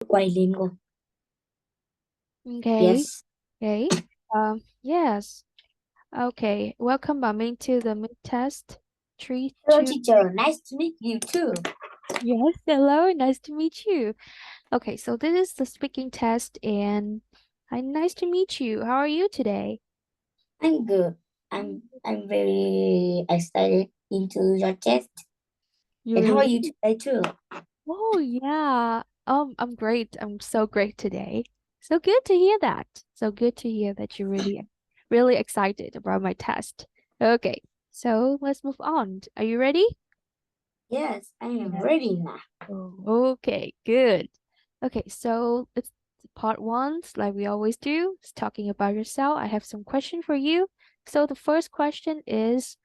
Quay lên cô. Okay. Yes. Okay. Yes. Okay. Welcome, Minh, to the mid test. Three, Hello, two. teacher. Nice to meet you too. Yes. Hello. Nice to meet you. Okay. So this is the speaking test, and nice to meet you. How are you today? I'm good. I'm very excited into your test. And You're how are really. you today too? Oh yeah. I'm great. I'm so great today. So good to hear that. So good to hear that you're really excited about my test. Okay. So let's move on. Are you ready? Yes, I am Yes. ready now. Oh, okay, good. Okay, so it's part one, like we always do. It's talking about yourself. I have some question for you. So the first question is,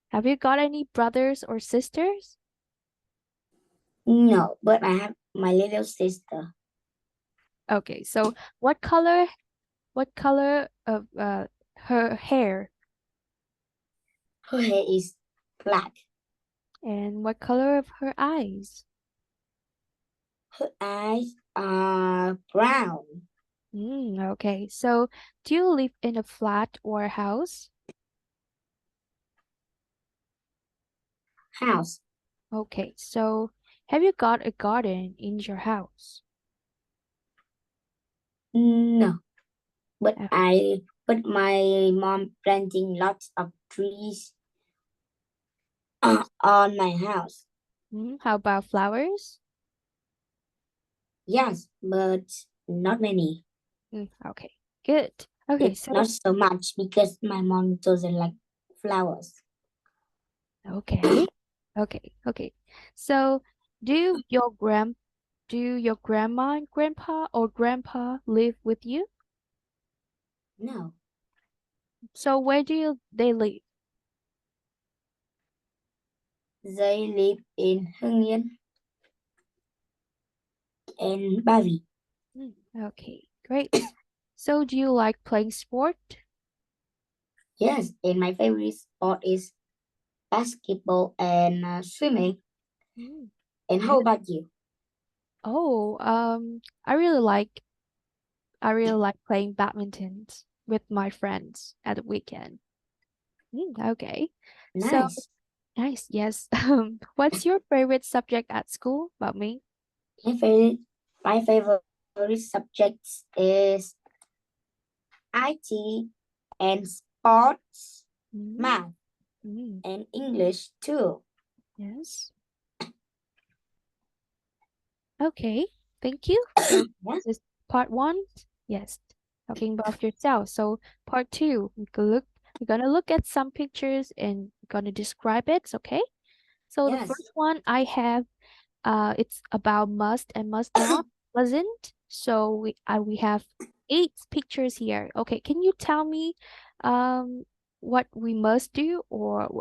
have you got any brothers or sisters? No, but I have my little sister. Okay, so what color what color of her hair Her hair is black. and what color of her eyes? Her eyes are brown. Okay, so do you live in a flat or a house? House. Okay, so have you got a garden in your house? No, but my mom planting lots of trees on my house. How about flowers? Yes, but not many. Okay, good. Okay, It's so not so much because my mom doesn't like flowers. okay, okay. So, do your grand do your grandma and grandpa or grandpa live with you? No, So where do they live? they live in Hưng Yên and Bali. Okay, great. So do you like playing sport? Yes, and my favorite sport is basketball and swimming. Mm, And how good. about you? Oh, I really like playing badminton with my friends at the weekend. Okay. So Nice. nice. Yes. What's your favorite subject at school about me? My favorite, my favorite subjects is IT and sports, Mm, math, mm, and English too. yes. Okay. Thank you. So Yes, this part one. Yes. Talking about yourself. So part two, we're gonna look at some pictures and we're gonna describe it. Okay. So the yes, first one I have, it's about must and must not, wasn't. So we have 8 pictures here. Okay. Can you tell me, um, what we must do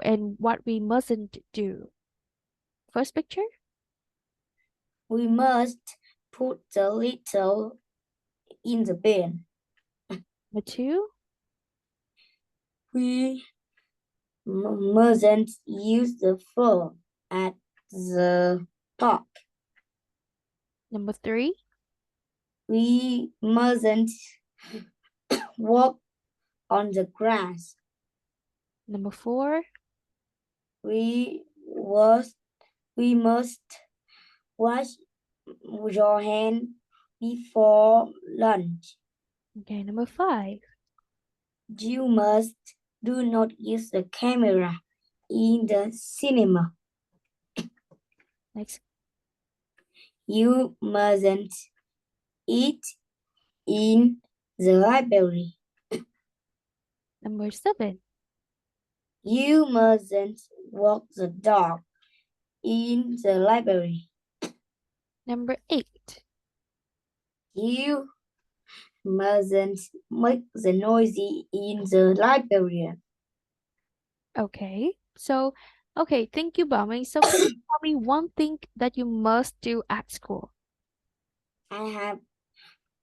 and what we mustn't do? First picture. we must put the little in the bin. Number two. We mustn't use the phone at the park. Number three. We mustn't walk on the grass. Number four. We was we must wash your hand before lunch. Okay, number five. You must do not use the camera in the cinema. Next. You mustn't eat in the library. Number seven. You mustn't walk the dog in the library. Number eight. You mustn't make the noisy in the library. Okay. So, okay, thank you, Bami. So can you tell me one thing that you must do at school? I have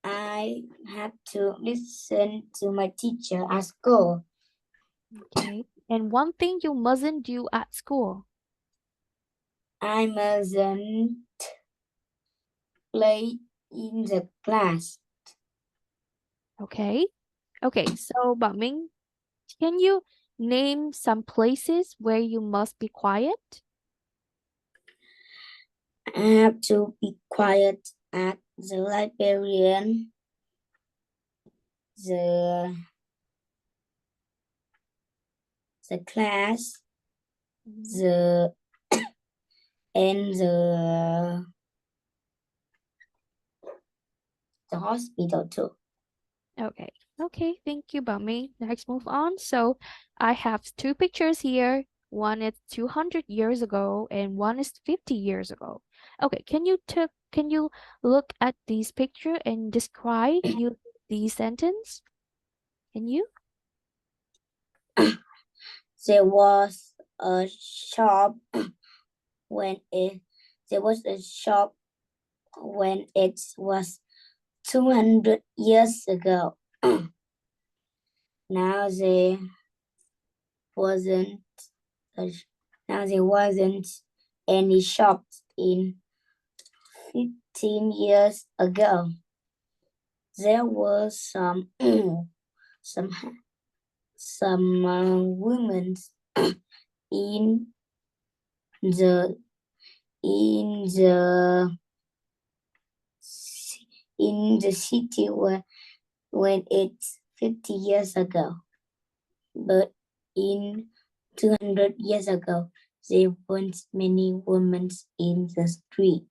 I have to listen to my teacher at school. Okay. And one thing you mustn't do at school. I mustn't play in the class. Okay. Okay, so Minh, can you name some places where you must be quiet? I have to be quiet at the librarian, the class, Mhm. the and the hospital too. Okay. Okay, thank you, Minh. Next, move on. So I have two pictures here. One is 200 years ago and one is 50 years ago. Okay, can you look at these picture and describe you the sentence? Can you? There was a shop when it there was a shop when it was 200 years ago. Now there wasn't a, now there wasn't any shops in 15 years ago. There were some some women in the in the city when it's 50 years ago, but in 200 years ago there weren't many women in the street.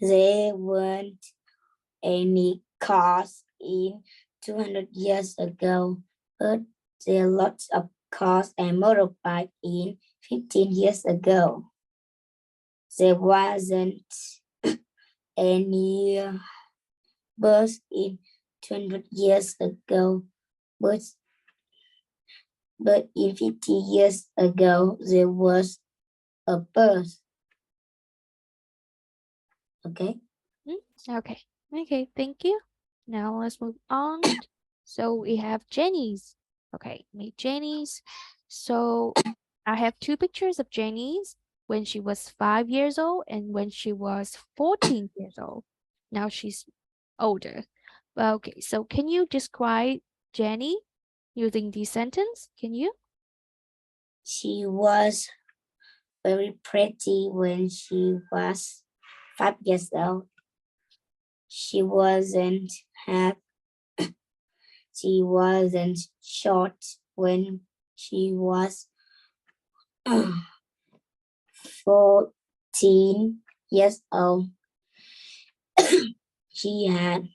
There weren't any cars in 200 years ago, but there are lots of cars and motorbikes in 15 years ago. There wasn't any bus in 200 years ago, but in 50 years ago there was a bus. Okay. Okay. Okay, thank you. Now let's move on. So we have Jenny's. Okay, meet Jenny's. So I have two pictures of Jenny's when she was 5 years old and when she was 14 years old. Now she's older. Okay, so can you describe Jenny using the sentence? Can you? She was very pretty when she was 5 years old. She wasn't have she wasn't short when she was 14 years old. She had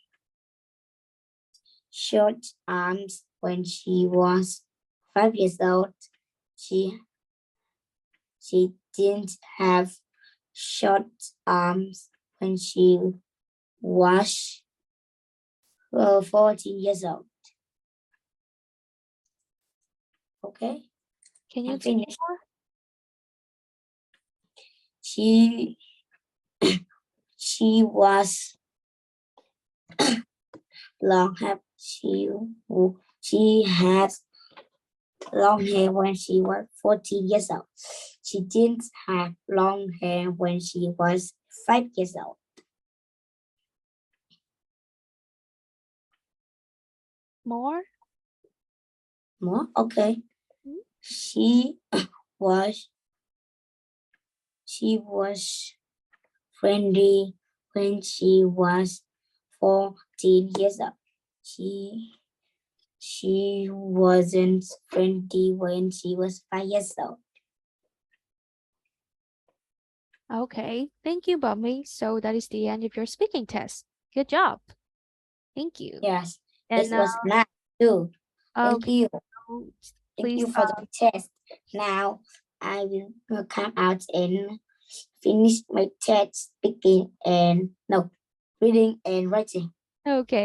short arms when she was 5 years old. She didn't have short arms when she was 14 years old. Okay, Can you I'm explain finished. more? She was long hair. She has long hair when she was 14 years old. She didn't have long hair when she was 5 years old. More? More? Okay. Hmm? She was friendly when she was 14 years old. She wasn't friendly when she was 5 years old. Okay, thank you, Bummy. So that is the end of your speaking test. Good job. Thank you. Yes, And it was nice too. Thank okay, you. so Thank please you for the test. Now I will come out and finish my test speaking and no reading and writing. okay.